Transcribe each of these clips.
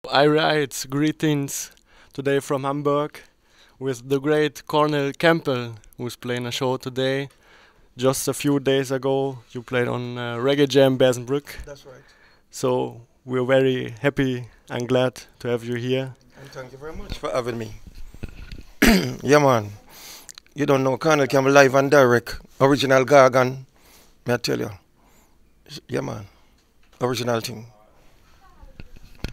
Irie Ites, greetings today from Hamburg with the great Cornell Campbell, who's playing a show today. Just a few days ago, you played on Reggae Jam Bersenbrück. That's right. So we're very happy and glad to have you here. And thank you very much for having me. Yeah, man. You don't know Cornell Campbell live and direct. Original Gorgon. May I tell you? Yeah, man. Original thing.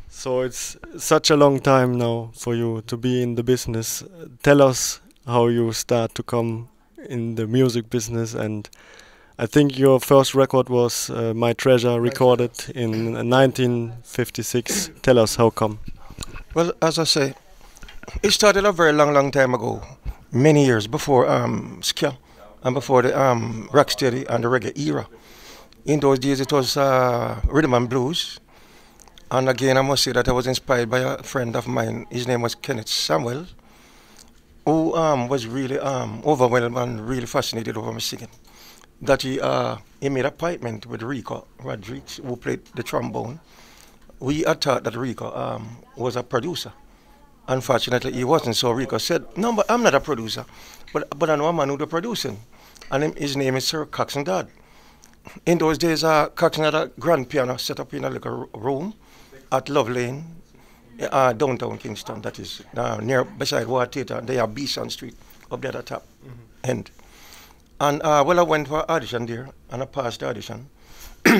So it's such a long time now for you to be in the business. Tell us how you start to come in the music business. And I think your first record was My Treasure, recorded in 1956. Tell us how come. Well, as I say, it started a very long time ago. Many years before ska and before the rocksteady and the reggae era. In those days, it was rhythm and blues. And again, I must say that I was inspired by a friend of mine. His name was Kenneth Samuel, who was really overwhelmed and really fascinated over my singing. That he made an appointment with Rico Rodriguez, who played the trombone. We had thought that Rico was a producer. Unfortunately, he wasn't. So Rico said, "No, but I'm not a producer, but I know a man who's producing, and his name is Sir Coxon Dodd." In those days, Coxon had a grand piano set up in a little room at Love Lane, downtown Kingston, that is near beside War Theatre. They have Beeson Street up there at the top end. And well, I went for audition there, and I passed the audition.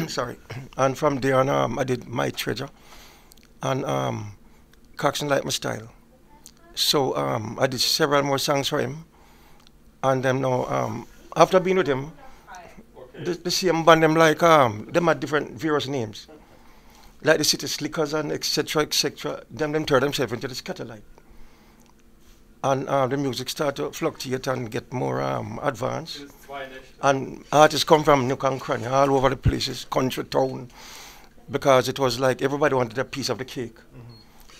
Sorry. And from there on, I did My Treasure, and Coxon liked my style. So I did several more songs for him. And then now, after being with him, the same band, them like, them had different various names. Like the City Slickers and etc. Them turn themselves into the Scatterlight. And the music started to fluctuate and get more advanced. And artists come from nook and cranny, all over the places, country town, because it was like everybody wanted a piece of the cake.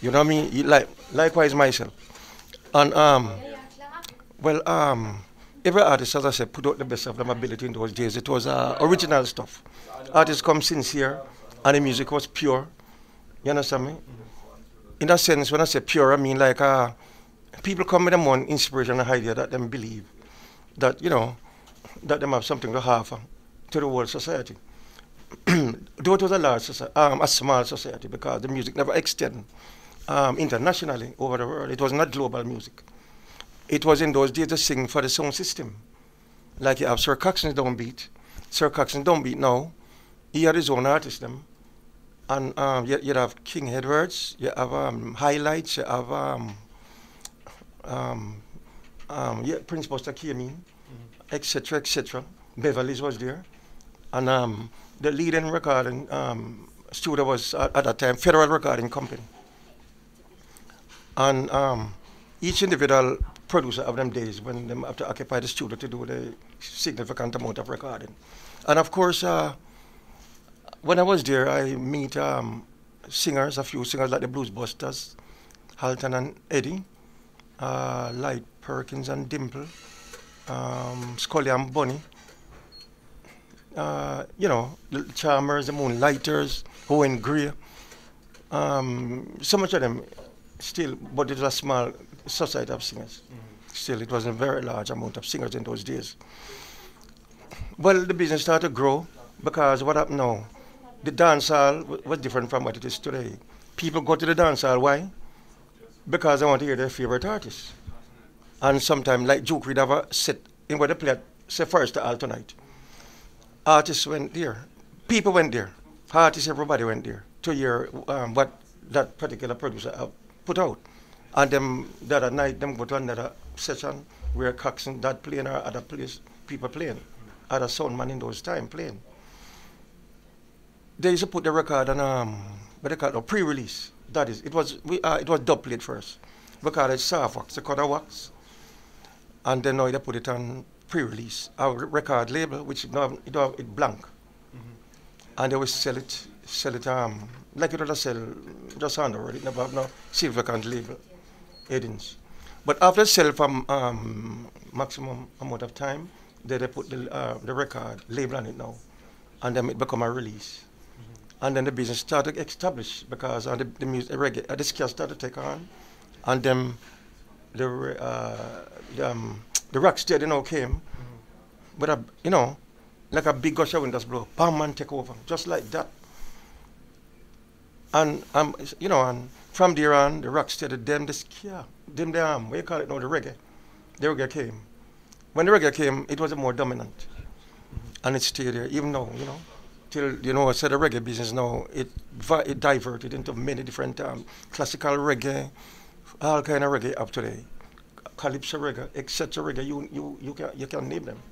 You know what I mean? Likewise myself. And every artist, as I said, put out the best of their ability in those days. It was original stuff. Artists come sincere, and the music was pure. You understand me? In that sense, when I say pure, I mean like people come with their own inspiration and idea that them believe that, you know, that them have something to offer to the world society. Though it was a large society, a small society, because the music never extended internationally over the world. It was not global music. It was in those days to sing for the sound system. Like you have Sir Coxon's downbeat. Sir Coxon's downbeat now, he had his own artist them. And you have King Edwards, you have Highlights, you have Prince Buster came in, etc. Beverly's was there. And the leading recording studio was at that time Federal Recording Company. And each individual producer of them days when they have to occupy the studio to do the significant amount of recording. And of course, when I was there, I meet singers, a few singers like the Blues Busters, Halton and Eddie, Light Perkins and Dimple, Scully and Bunny, you know, the Charmers, the Moonlighters, Owen Gray, so much of them still, but it was a small society of singers. Still, it wasn't a very large amount of singers in those days. Well, the business started to grow because what happened now? The dance hall was different from what it is today. People go to the dance hall, why? Because they want to hear their favorite artists. And sometimes, like Duke, we'd have a set in where they play, say, first to all tonight. Artists went there. People went there. Artists, everybody went there to hear what that particular producer put out. And them the other night, them go to another session where Coxon that playing or other place, people playing, other soundman in those time playing. They used to put the record on what they call it, pre-release. That is, it was dub plate first. We call it soft wax, they cut a wax, and then now they put it on pre-release. Our record label, which it blank, and they will sell it like it would sell just on the road. It never have no significant label headings. But after sell for maximum amount of time, then they put the record label on it now, and then it become a release. And then the business started to establish because the music, reggae, the ska started to take on, and then the rock steady now came, but like a big gush of wind just blow, bam, and take over, just like that. And and from there on, the rock steady, them the ska, them the what you call it now, the reggae came. When the reggae came, it was more dominant, and it stayed there, even though till I said the reggae business now it diverted into many different classical reggae, all kind of reggae up today, calypso reggae, etc. reggae. You can name them.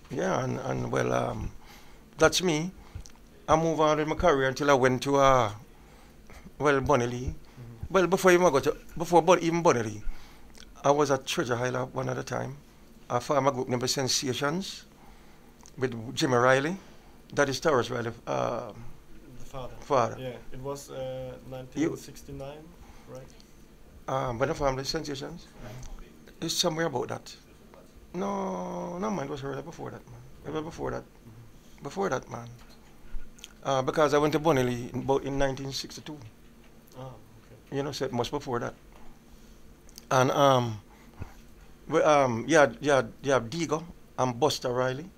Yeah, and well, that's me. I move on in my career until I went to Bonnie Lee. Well, before even Bonnie Lee, I was at Treasure Island one at a time. I formed a group named Sensations with Jimmy Riley. That is Taurus Riley. The father. Yeah, it was 1969, right? When I formed the Sensations, it's somewhere about that. No, man, it was earlier before that, man. It was before that. Before that, man. Because I went to Bonnie Lee in 1962. Oh, okay. So much before that. And you have Digo and Buster Riley,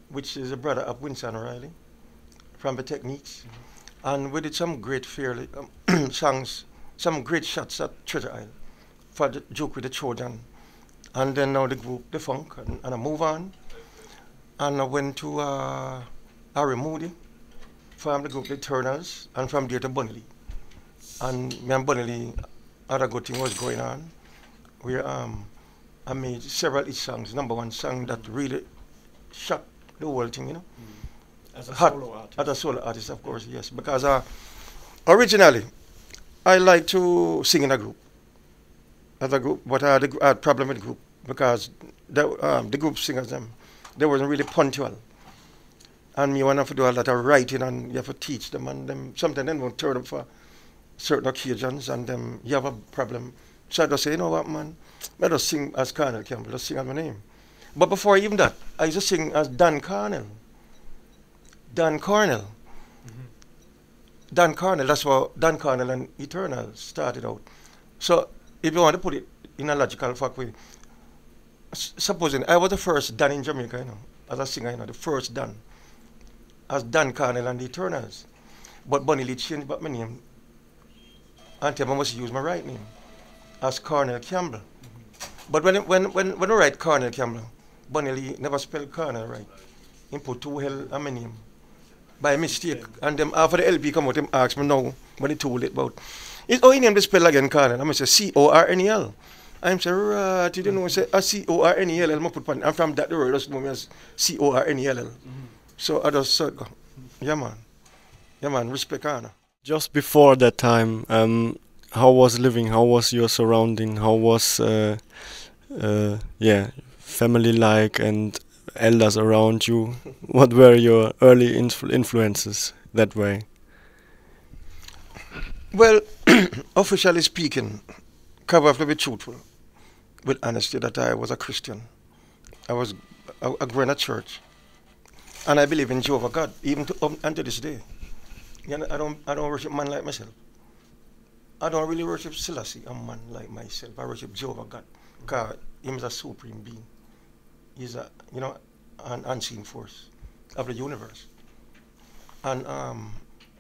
which is a brother of Winston Riley, from the Techniques. And we did some great songs, some great shots at Treasure Isle for the joke with the Trojan. And then now the group, the Funk, and I move on. And I went to Harry Moody, from the group The Eternals, and from there to Bonnie Lee. And me and Bonnie Lee, other good thing was going on. Where I made several hit songs. Number one song that really shocked the whole thing, As a solo artist. As a solo artist, of course, yes. Because originally, I like to sing in a group. As a group, but I had a problem with the group because the group singers, they wasn't really punctual. And me want to do a lot of writing and you have to teach them and them sometimes they won't turn up for certain occasions and you have a problem. So I just say, you know what, man, I just sing as Cornell Campbell, just sing as my name. But before even that, I used to sing as Dan Cornell. Dan Cornell. Dan Cornell, that's how Dan Cornell and Eternal started out. So if you want to put it in a logical fact way, supposing I was the first Dan in Jamaica, as a singer, the first Dan, as Dan Cornell and the Eternals. But Bonnie Lee changed back my name until I must use my right name as Cornell Campbell. But when I write Cornell Campbell, Bonnie Lee never spelled Cornell right. He put 2 L on my name by mistake. And then after the LP come out, him asked me now when he told it about. How he named the spell again, Cornell? I'm say Cornel. I'm say, right, you didn't know, say Cornell. I'm put and from that the word just know me as Cornell. So I just said, yeah man, respect Anna. Just before that time, how was living? How was your surrounding? How was family like and elders around you? What were your early influences that way? Well, officially speaking, I have to be truthful with honesty that I was a Christian. I grew in a church, and I believe in Jehovah God, even unto this day. I don't worship man like myself. I don't really worship Selassie, a man like myself. I worship Jehovah God, because He is a supreme being. He's an unseen force of the universe. And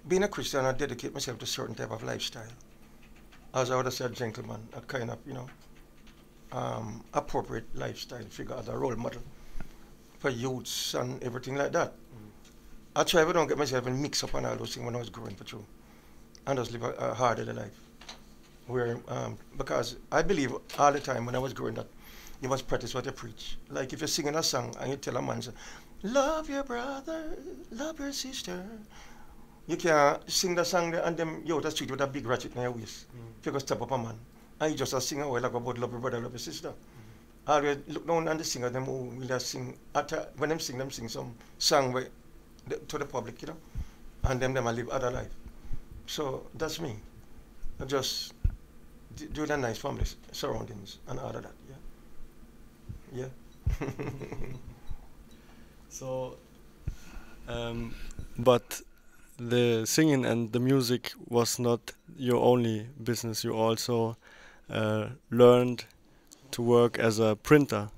being a Christian, I dedicate myself to a certain type of lifestyle. As I would say, a gentleman, a kind of, appropriate lifestyle figure as a role model for youths and everything like that. I try to don't get myself in mix up on all those things when I was growing for true. And just live a harder life. Where, because I believe all the time when I was growing up, you must practice what you preach. Like if you're singing a song and you tell a man, love your brother, love your sister. You can't sing the song there and then you out the street with a big ratchet in your waist. If you go step up a man. And you just a sing a while like about love your brother, love your sister. Always look down on the singer, them who will sing, when them sing some song to the public, and them I live other life. So that's me. I just doing a nice family surroundings and all of that, yeah. So, but the singing and the music was not your only business. You also learned to work as a printer.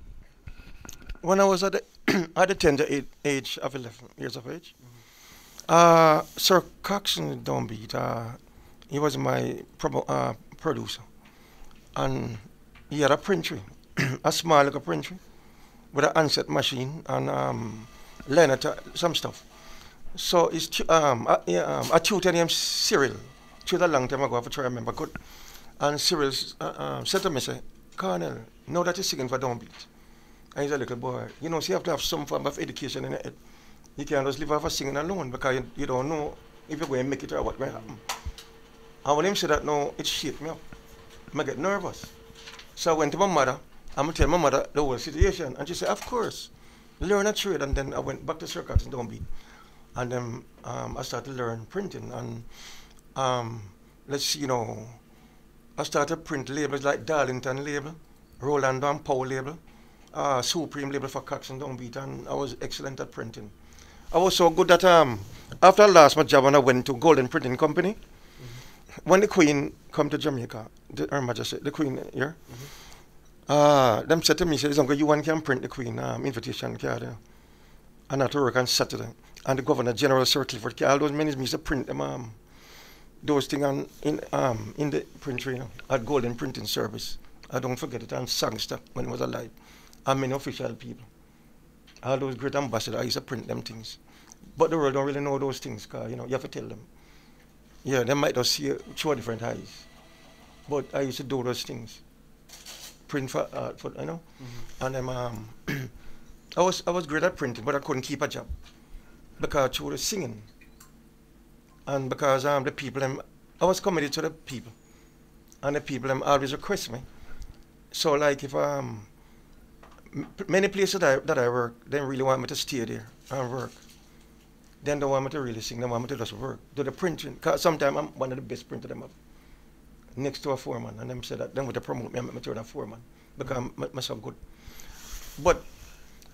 When I was at the, at the tender age of 11 years of age, Sir Coxon Downbeat, he was my producer. And he had a printery, a small little printery, with an onset machine and Lennart some stuff. So his I tutored him Cyril, tutored a long time ago, I have to try to remember good. And Cyril said to me, say, Cornell, now that you're singing for Downbeat, and he's a little boy, you know, so you have to have some form of education in your head. You can't just live off of singing alone because you don't know if you're going to make it or what will happen. And when him said that, no, it shaped me up. I get nervous. So I went to my mother, I'm going to tell my mother the whole situation. And she said, of course, learn a trade. And then I went back to Sir Coxon Downbeat. And then I started to learn printing. And let's see, you know, I started to print labels like Darlington label, Roland and Powell label, Supreme label for Coxon Downbeat. And I was excellent at printing. I was so good that after I lost my job and I went to Golden Printing Company, when the Queen come to Jamaica, Her Majesty, the Queen here, them said to me, says, Uncle, you one can print the Queen invitation card, and I had to work on Saturday. And the Governor General Sir Clifford, all those men used to print them, those things in the printery, at Golden Printing Service. I don't forget it, and Sangster when he was alive, and many official people. All those great ambassadors, I used to print them things. But the world don't really know those things, because, you know, you have to tell them. Yeah, they might just see it through different eyes. But I used to do those things. Print for you know? And I was great at printing, but I couldn't keep a job. Because through the singing. And because the people, I was committed to the people. And the people always request me. So like if many places that I work, they really want me to stay there and work. Then they want me to really sing, they want me to just work, do the printing. Because sometimes I'm one of the best printers them have. Next to a foreman, and them say that, then with the promote me, I'm turn a foreman. Because I'm so good. But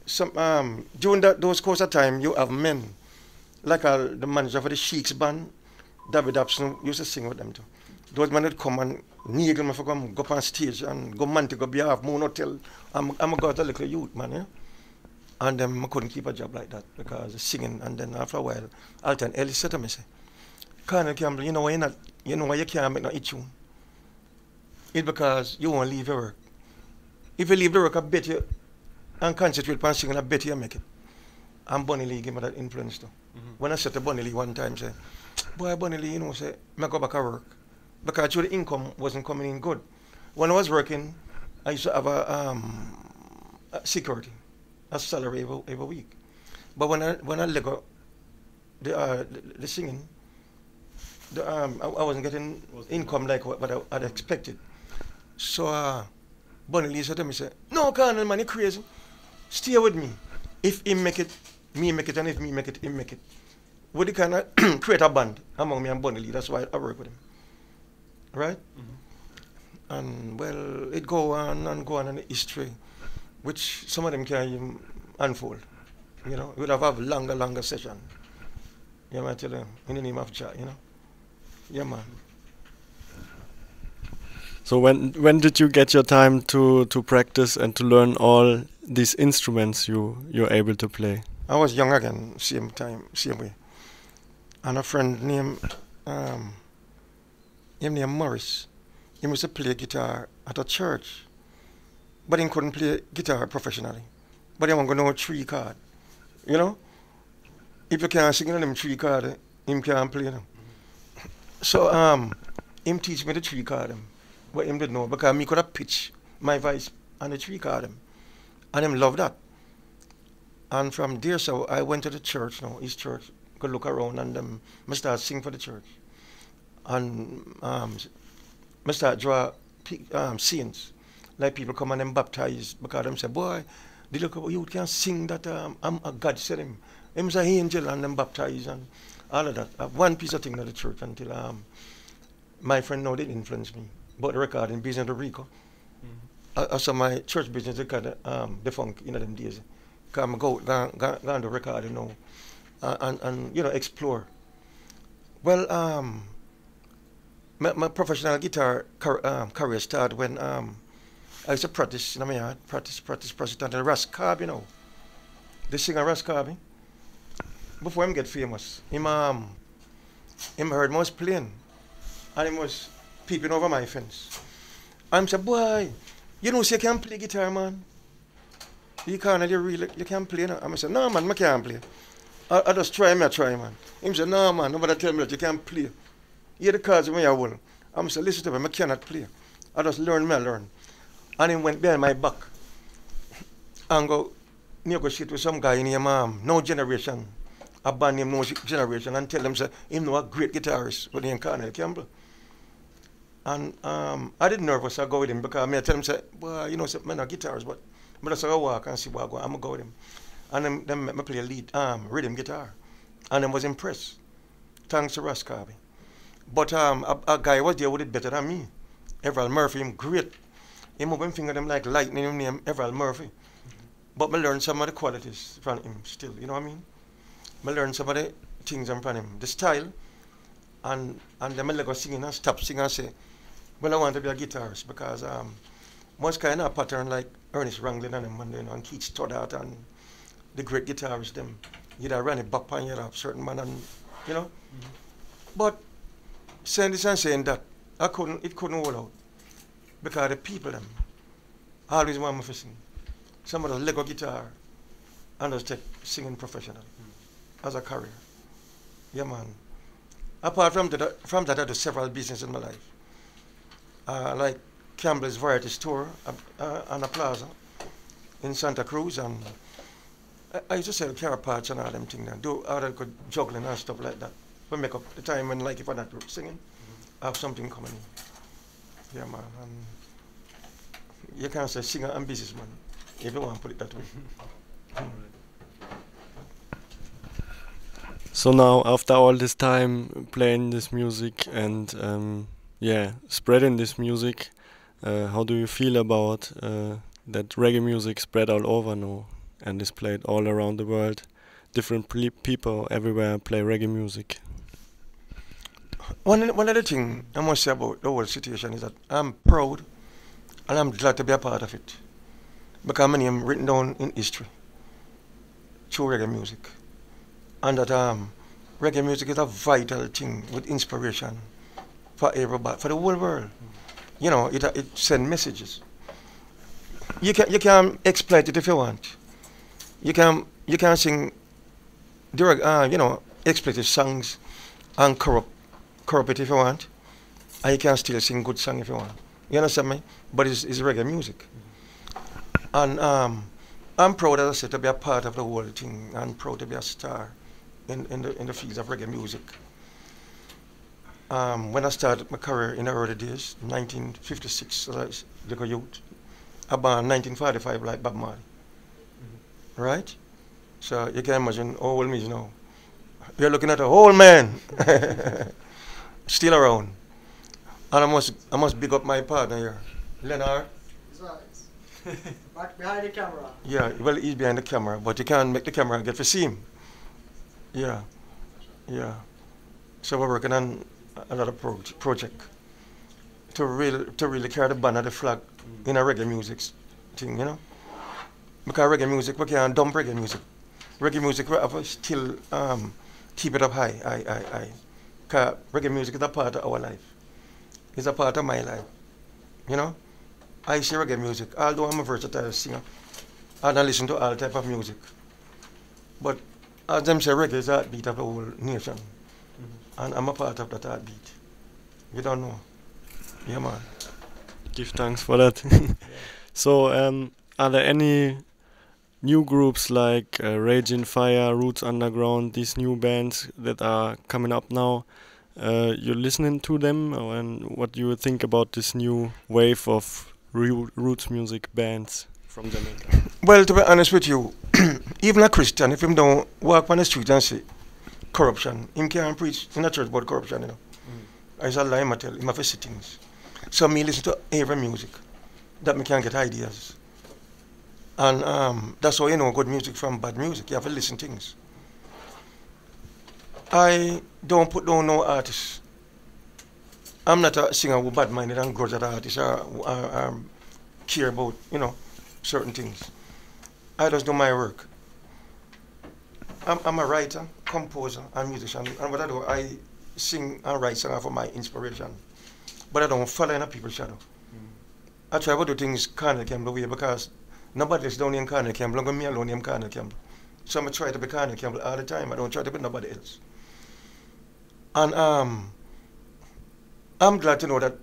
some during those course of time, you have men, like the manager for the Sheiks band, David Dobson used to sing with them too. Those men would come and needle me for go up on stage and go man to go be half moon hotel. I'm a got a little youth man, yeah. And then I couldn't keep a job like that because of singing. And then after a while, Alton Ellis said to me, say, Cornell Campbell, you know why you can't make no hit tune? It's because you won't leave your work. If you leave the work, I bet you, and concentrate on singing, I bet you make it. And Bunny Lee gave me that influence too. When I said to Bunny Lee one time, say, boy, Bunny Lee, you know, say, I go back to work. Because the income wasn't coming in good. When I was working, I used to have a security, a salary every week. But when I let go the singing, I wasn't getting income like what I had expected. So Bunny Lee said to me, say, no, Colonel, man, you're crazy. Stay with me. If him make it, me make it, and if me make it, him make it. We kind of create a band among me and Bunny Lee. That's why I work with him. Right? And well, it go on and go on in the history, which some of them can't even unfold. You know, we would have longer session. You know, I tell them, in the name of Jah, you know. Yeah, man. So when did you get your time to practice and to learn all these instruments you're able to play? I was young again, same way. And a friend named Morris, he used to play guitar at a church, but he couldn't play guitar professionally. But he wasn't going to know 3 chord, you know? If you can't sing in them 3 chord, him can't play them. So him teach me the 3 chord, but him didn't know, because me could have pitched my voice on the 3 chord, and him loved that. And from there, so I went to the church now, his church, could look around, and I started singing for the church. And I start draw scenes, like people come and them baptize, because them say, boy, the look you can sing that God said him. Him's an angel, and them baptize and all of that. One piece of thing at the church until my friend now didn't influence me. But the recording business of Rico. So my church business they kind of defunct in them days. Because I go on the recording now and you know explore. Well, my professional guitar career started when I used to practice in my yard, practice down the Rascab, you know. The singer Rascab, before him get famous, him heard me was playing, and him was peeping over my fence. I'm say, boy, you know, say you can play guitar, man. You can't, you can't play, no? I say, no, man, I can't play. I just try, man. Him say, no, man, nobody tell me that you can't play. Hear the cards when you will. I'm say, listen to me, I cannot play. I just learn. And he went behind my back and go negotiate with some guy in him, No Generation, a band named No Generation, and tell them, say, him know a great guitarist with him, Cornell Campbell. And I didn't nervous, I go with him because I tell him, say, well, you know, say, I'm not a guitarist, but I just go walk and see what I go. I'm going to go with him. And them make me play a lead, rhythm guitar. And I was impressed, thanks to Rascabi. But a guy was there with it better than me. Everald Murphy, him great. He move him finger them like lightning, him name Everald Murphy. But I learned some of the qualities from him still, you know what I mean? I learned some of the things from him. The style, and then I go singing and stop singing and say, well, I want to be a guitarist because most kind of pattern like Ernest Ranglin and them, and Keith Stoddart and the great guitarists, them, you'd have run it back on you have certain man, and, you know? But saying this and saying that, it couldn't hold out. Because the people them always want me to sing. Some of the Lego guitar and just take singing professional as a career. Yeah, man. Apart from that, I do several businesses in my life. Like Campbell's Variety Store on a plaza in Santa Cruz, and I used to sell car parts and all them things and do other good juggling and stuff like that. We make up the time when, like, if I'm not singing, I have something coming in. Yeah, man. And you can't say singer and businessman if you want to put it that way. So now, after all this time playing this music and spreading this music, how do you feel about that reggae music spread all over now and is played all around the world? Different people everywhere play reggae music. One of the things I must say about the whole situation is that I'm proud and I'm glad to be a part of it. Because my name written down in history through reggae music. And that reggae music is a vital thing with inspiration for everybody, for the whole world. You know, it sends messages. You can exploit it if you want. You can sing exploitive songs and corrupt it if you want, and you can still sing good song if you want. You understand me? But it's reggae music. And I'm proud, as I said, to be a part of the whole thing, and proud to be a star in the fields of reggae music. When I started my career in the early days, 1956, as a little youth, about 1945, like Bob Marley. Right? So you can imagine how old me is now. You're looking at a whole man. Still around. And I must big up my partner here, Lennart. Back behind the camera. Yeah, well, he's behind the camera, but you can't make the camera get to see him. Yeah. So we're working on another project to really carry the banner, the flag in a reggae music thing, you know. Because reggae music, we can't dump reggae music. Reggae music, we have to still keep it up high. Because reggae music is a part of our life. It's a part of my life. You know? I see reggae music, although I'm a versatile singer, and I listen to all type of music. But as them say, reggae is the heartbeat of the whole nation. And I'm a part of that heartbeat. You don't know. Yeah, man. Give thanks for that. So, are there any new groups like Raging Fire, Roots Underground, these new bands that are coming up now? You're listening to them, and what do you think about this new wave of roots music bands from Jamaica? Well, to be honest with you, even a Christian, if him don't walk on the street and say corruption, him can't preach in a church about corruption, you know. It's a lie, I tell him, have to see things. So me listen to every music that me can get ideas. And that's how you know good music from bad music. You have to listen things. I don't put down no artist. I'm not a singer who bad-minded and grudge at artists or care about, certain things. I just do my work. I'm a writer, composer, and musician. And what I do, I sing and write songs for my inspiration. But I don't follow in a people's shadow. I try to do things Cornell Campbell way because nobody is down in Cornell Campbell. I'm going to me alone in Cornell Campbell. So I try to be Cornell Campbell all the time. I don't try to be nobody else. And I'm glad to know that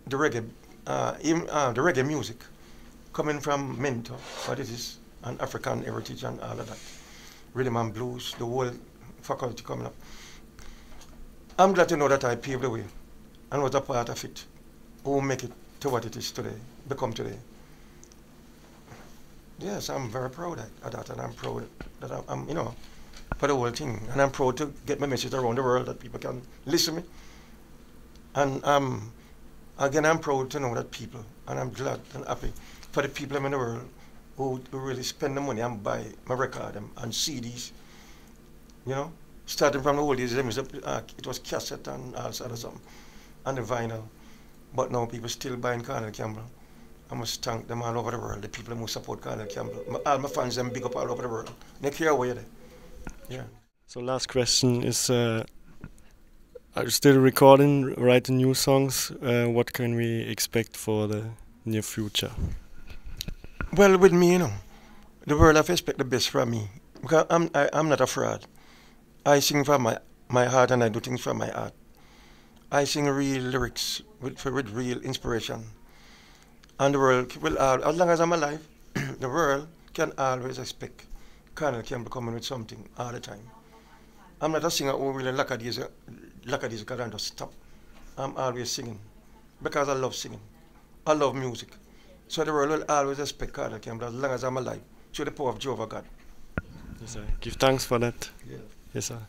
the reggae music coming from Mentor, what it is, and African heritage and all of that, rhythm and blues, the whole faculty coming up. I'm glad to know that I paved the way and was a part of it, who make it to what it is today, become today. Yes, I'm very proud of that, and I'm proud that I'm for the whole thing, and I'm proud to get my message around the world that people can listen to me. And again, I'm proud to know that people, and I'm glad and happy for the people in the world who really spend the money and buy my record and CDs. Starting from the old days, it was cassette and all sort of something, and the vinyl. But now people still buying Cornell Campbell. I must thank them all over the world, the people who support Cornell Campbell. All my fans, them big up all over the world. They care where you're there. Yeah. So last question is, are you still recording, writing new songs? What can we expect for the near future? Well, with me, the world have expect the best from me. Because I'm not a fraud. I sing from my heart and I do things from my heart. I sing real lyrics with real inspiration. And the world will, as long as I'm alive, the world can always expect Cornell Campbell coming with something all the time. I'm not a singer who really lack of these and just stop. I'm always singing because I love singing. I love music. So the world will always expect Cornell Campbell as long as I'm alive, through the power of Jehovah God. Yes, sir. Give thanks for that. Yeah. Yes, sir.